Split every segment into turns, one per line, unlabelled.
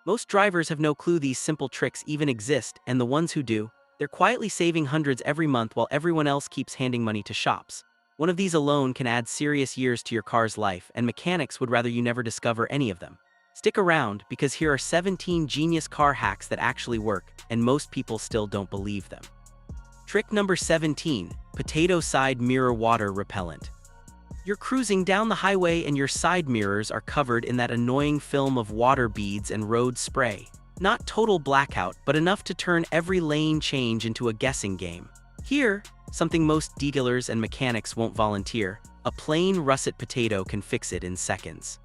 Most drivers have no clue these simple tricks even exist, and the ones who do, they're quietly saving hundreds every month while everyone else keeps handing money to shops. One of these alone can add serious years to your car's life, and mechanics would rather you never discover any of them. Stick around, because here are 17 genius car hacks that actually work, and most people still don't believe them. Trick number 17, potato side mirror water repellent. You're cruising down the highway and your side mirrors are covered in that annoying film of water beads and road spray. Not total blackout, but enough to turn every lane change into a guessing game. Here, something most detailers and mechanics won't volunteer, a plain russet potato can fix it in seconds.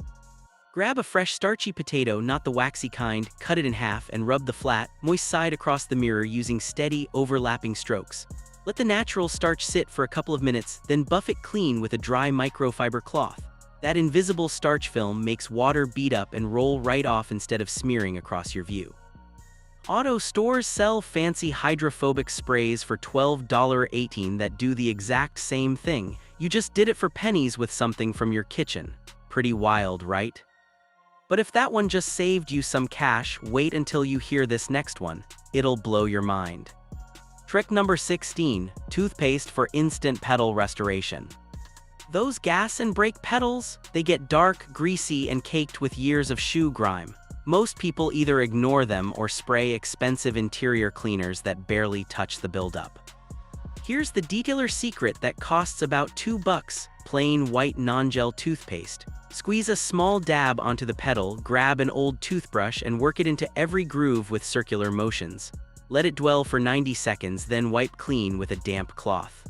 Grab a fresh starchy potato, not the waxy kind, cut it in half and rub the flat, moist side across the mirror using steady, overlapping strokes. Let the natural starch sit for a couple of minutes, then buff it clean with a dry microfiber cloth. That invisible starch film makes water bead up and roll right off instead of smearing across your view. Auto stores sell fancy hydrophobic sprays for $12.18 that do the exact same thing. You just did it for pennies with something from your kitchen. Pretty wild, right? But if that one just saved you some cash, wait until you hear this next one. It'll blow your mind. Trick number 16, toothpaste for instant pedal restoration. Those gas and brake pedals, they get dark, greasy, and caked with years of shoe grime. Most people either ignore them or spray expensive interior cleaners that barely touch the buildup. Here's the detailer secret that costs about $2, plain white non-gel toothpaste. Squeeze a small dab onto the pedal, grab an old toothbrush and work it into every groove with circular motions. Let it dwell for 90 seconds, then wipe clean with a damp cloth.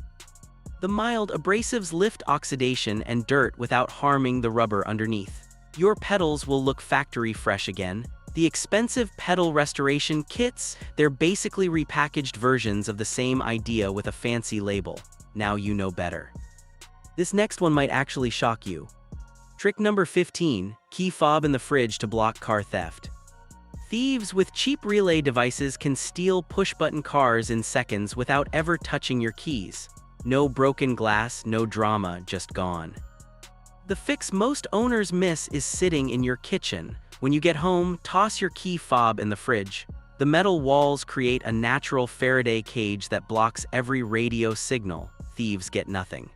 The mild abrasives lift oxidation and dirt without harming the rubber underneath. Your pedals will look factory fresh again. The expensive pedal restoration kits, they're basically repackaged versions of the same idea with a fancy label. Now you know better. This next one might actually shock you. Trick number 15, key fob in the fridge to block car theft. Thieves with cheap relay devices can steal push-button cars in seconds without ever touching your keys. No broken glass, no drama, just gone. The fix most owners miss is sitting in your kitchen. When you get home, toss your key fob in the fridge. The metal walls create a natural Faraday cage that blocks every radio signal. Thieves get nothing.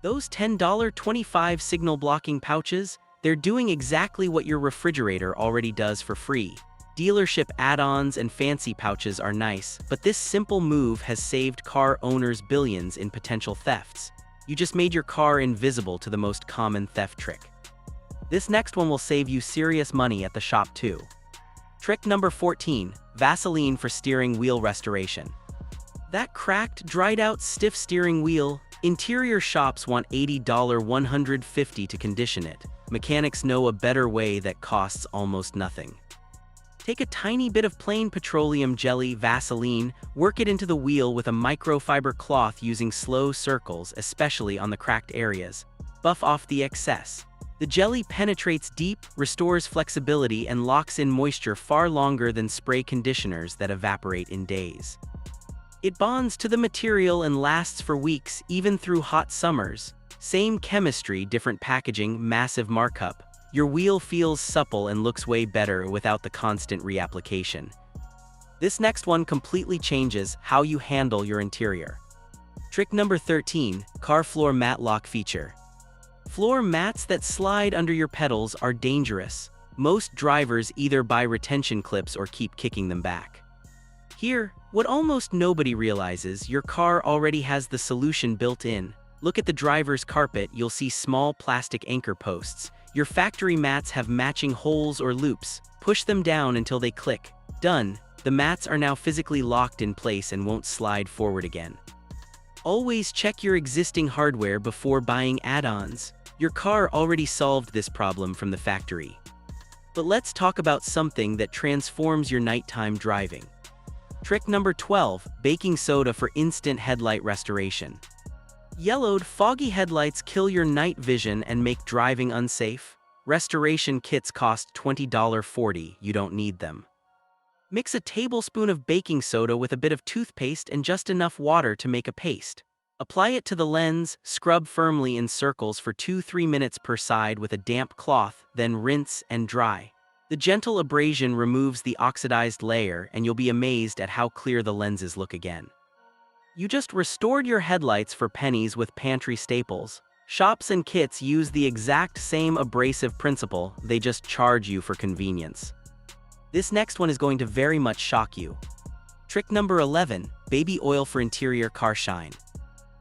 Those $10.25 signal blocking pouches, they're doing exactly what your refrigerator already does for free. Dealership add-ons and fancy pouches are nice, but this simple move has saved car owners billions in potential thefts. You just made your car invisible to the most common theft trick. This next one will save you serious money at the shop too. Trick number 14, Vaseline for steering wheel restoration. That cracked, dried out, stiff steering wheel, interior shops want $80 $150 to condition it. Mechanics know a better way that costs almost nothing. Take a tiny bit of plain petroleum jelly, Vaseline, work it into the wheel with a microfiber cloth using slow circles, especially on the cracked areas. Buff off the excess. The jelly penetrates deep, restores flexibility, and locks in moisture far longer than spray conditioners that evaporate in days. It bonds to the material and lasts for weeks, even through hot summers. Same chemistry, different packaging, massive markup. Your wheel feels supple and looks way better without the constant reapplication. This next one completely changes how you handle your interior. Trick number 13, car floor mat lock feature. Floor mats that slide under your pedals are dangerous. Most drivers either buy retention clips or keep kicking them back. Here, what almost nobody realizes, your car already has the solution built in. Look at the driver's carpet, you'll see small plastic anchor posts. Your factory mats have matching holes or loops. Push them down until they click. Done. The mats are now physically locked in place and won't slide forward again. Always check your existing hardware before buying add-ons. Your car already solved this problem from the factory. But let's talk about something that transforms your nighttime driving. Trick number 12, baking soda for instant headlight restoration. Yellowed, foggy headlights kill your night vision and make driving unsafe. Restoration kits cost $20.40, you don't need them. Mix a tablespoon of baking soda with a bit of toothpaste and just enough water to make a paste. Apply it to the lens, scrub firmly in circles for 2-3 minutes per side with a damp cloth, then rinse and dry. The gentle abrasion removes the oxidized layer, and you'll be amazed at how clear the lenses look again. You just restored your headlights for pennies with pantry staples. Shops and kits use the exact same abrasive principle, they just charge you for convenience. This next one is going to very much shock you. Trick number 11, baby oil for interior car shine.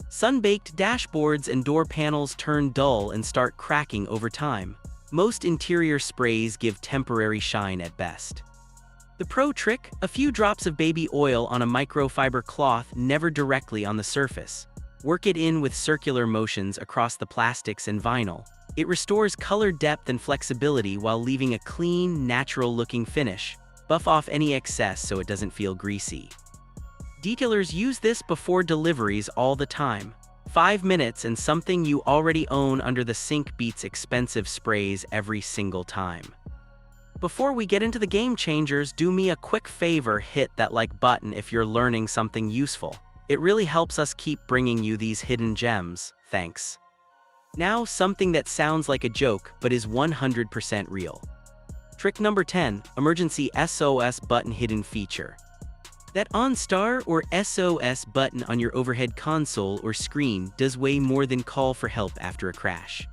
Sun-baked dashboards and door panels turn dull and start cracking over time. Most interior sprays give temporary shine at best. The pro trick, a few drops of baby oil on a microfiber cloth, never directly on the surface. Work it in with circular motions across the plastics and vinyl. It restores color depth and flexibility while leaving a clean, natural-looking finish. Buff off any excess so it doesn't feel greasy. Detailers use this before deliveries all the time. 5 minutes and something you already own under the sink beats expensive sprays every single time. Before we get into the game changers, do me a quick favor, hit that like button if you're learning something useful. It really helps us keep bringing you these hidden gems, thanks. Now, something that sounds like a joke but is 100% real. Trick number 10, emergency SOS button hidden feature. That OnStar or SOS button on your overhead console or screen does way more than call for help after a crash.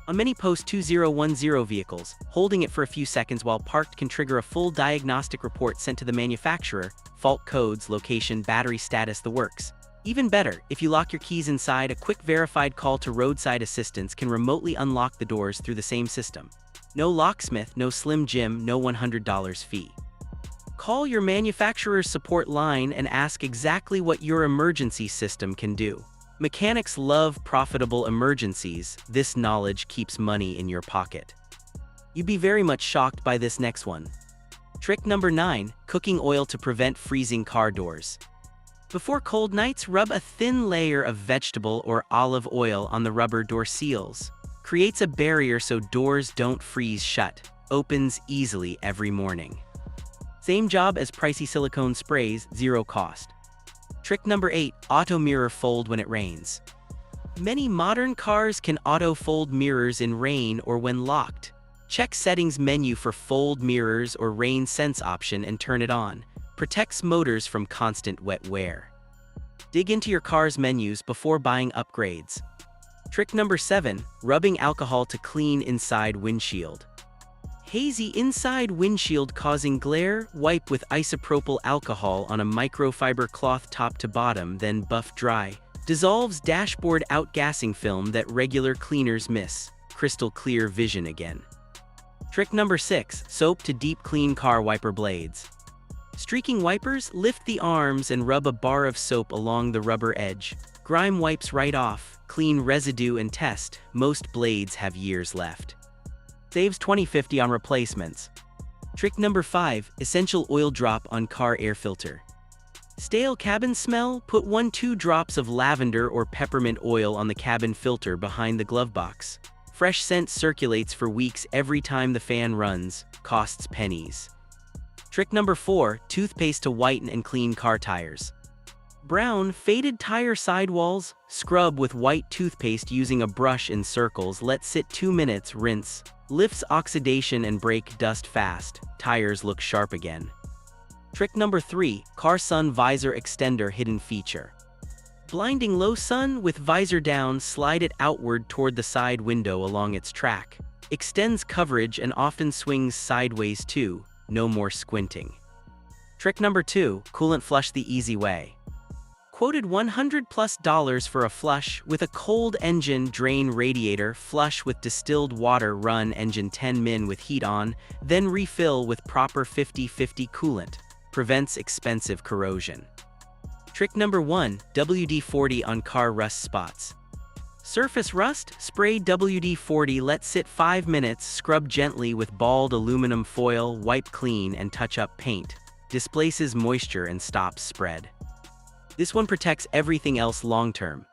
On many post-2010 vehicles, holding it for a few seconds while parked can trigger a full diagnostic report sent to the manufacturer, fault codes, location, battery status, the works. Even better, if you lock your keys inside, a quick verified call to roadside assistance can remotely unlock the doors through the same system. No locksmith, no Slim Jim, no $100 fee. Call your manufacturer's support line and ask exactly what your emergency system can do. Mechanics love profitable emergencies. This knowledge keeps money in your pocket. You'd be very much shocked by this next one. Trick number 9, cooking oil to prevent freezing car doors. Before cold nights, rub a thin layer of vegetable or olive oil on the rubber door seals. Creates a barrier so doors don't freeze shut. Opens easily every morning. Same job as pricey silicone sprays, zero cost. Trick number 8, auto mirror fold when it rains. Many modern cars can auto-fold mirrors in rain or when locked. Check settings menu for fold mirrors or rain sense option and turn it on. Protects motors from constant wet wear. Dig into your car's menus before buying upgrades. Trick number 7, rubbing alcohol to clean inside windshield. Hazy inside windshield causing glare, wipe with isopropyl alcohol on a microfiber cloth top to bottom, then buff dry. Dissolves dashboard outgassing film that regular cleaners miss. Crystal clear vision again. Trick number 6, soap to deep clean car wiper blades. Streaking wipers, lift the arms and rub a bar of soap along the rubber edge. Grime wipes right off, clean residue and test. Most blades have years left. Saves $20.50 on replacements. Trick number 5, essential oil drop on car air filter. Stale cabin smell? Put 1-2 drops of lavender or peppermint oil on the cabin filter behind the glove box. Fresh scent circulates for weeks every time the fan runs. Costs pennies. Trick number 4, toothpaste to whiten and clean car tires. Brown, faded tire sidewalls? Scrub with white toothpaste using a brush in circles. Let sit 2 minutes, rinse. Lifts oxidation and brake dust fast. Tires look sharp again. Trick number 3, car sun visor extender hidden feature. Blinding low sun with visor down, slide it outward toward the side window along its track. Extends coverage and often swings sideways too. No more squinting. Trick number 2, coolant flush the easy way. Quoted $100+ for a flush with a cold engine drain radiator, flush with distilled water, run engine 10 min with heat on, then refill with proper 50/50 coolant. Prevents expensive corrosion. Trick number 1, WD-40 on car rust spots. Surface rust? Spray WD-40, let sit 5 minutes, scrub gently with balled aluminum foil, wipe clean and touch up paint. Displaces moisture and stops spread. This one protects everything else long-term.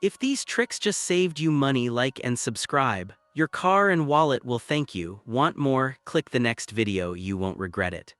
If these tricks just saved you money, like and subscribe. Your car and wallet will thank you. Want more? Click the next video, you won't regret it.